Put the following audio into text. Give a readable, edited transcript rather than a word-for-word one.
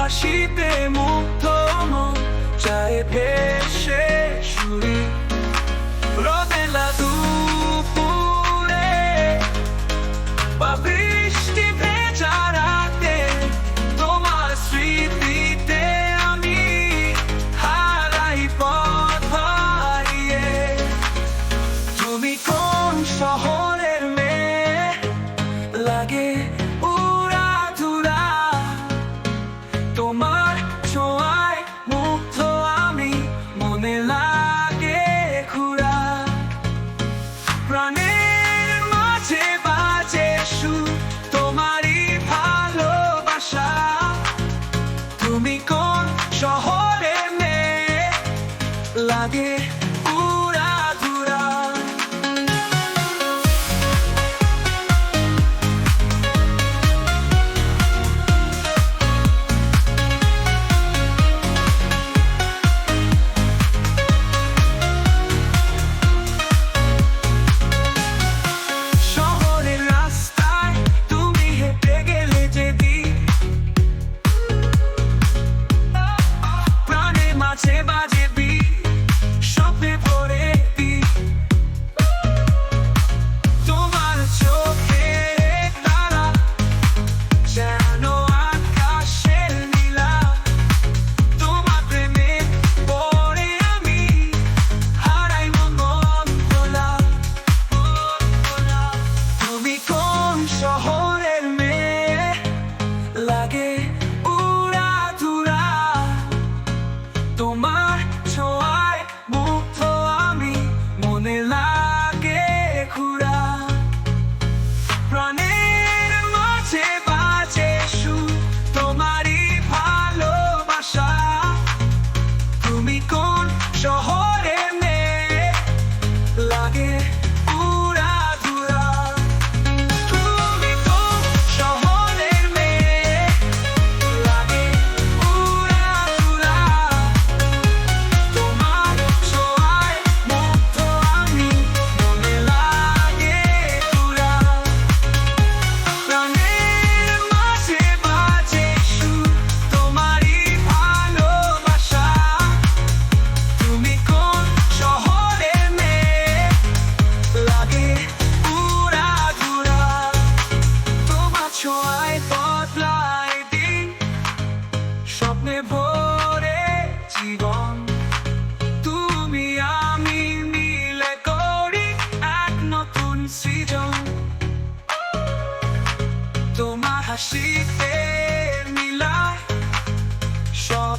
হাসিতে মুগ্ধ মন চায় ভেসে শুরি রোদেলা দুপুরে বা বৃষ্টি ভেজা রাতে তোমার স্মৃতিতে আমি হারাই পথ হারিয়ে। তুমি কোন শহরের মেয়ে লাগে উড়াধুরা, তোমার ছোঁয়ায় মুগ্ধ আমি মনে লাগে ঘুরা। প্রাণের মাঝে বাজে সুর তোমারই ভালোবাসা। তুমি কোন শহরের মেয়ে লাগে উড়াধুরা। শহরের রাস্তায় তুমি হেঁটে গেলে যেদিন, প্রাণের মাঝে বাজে বিট, স্বপ্নে ভরে দিন। তোমার চোখের তারা যেন আকাশের নীলা। তোমার প্রেমে পড়ে আমি হারাই মন ভোলা। তুমি কোন শহরের মেয়ে লাগে উড়াধুরা, তোমার ছোঁয়ায় মুগ্ধ আমি মনে লাগে ঘুরা। প্রাণের মাঝে বাজে সুর তোমারই ভালোবাসা। তুমি কোন শহরের মেয়ে লাগে উড়াধুরা। তুমি কোন শহরের মেয়ে লাগে উড়াধুরা, তোমার ছোঁয়ায় মুগ্ধ আমি মনে লাগে ঘুরা। প্রাণের মাঝে বাজে সুর তোমারই ভালোবাসা। তুমি কোন শহরের মেয়ে লাগে উড়াধুরা, তোমার ছোঁয়ায় বদলায় দিন, স্বপ্নে ভরে জীবন। তুমি আমি মিলে করি এক নতুন সৃজন। তোমার হাসিতে মিলায় সব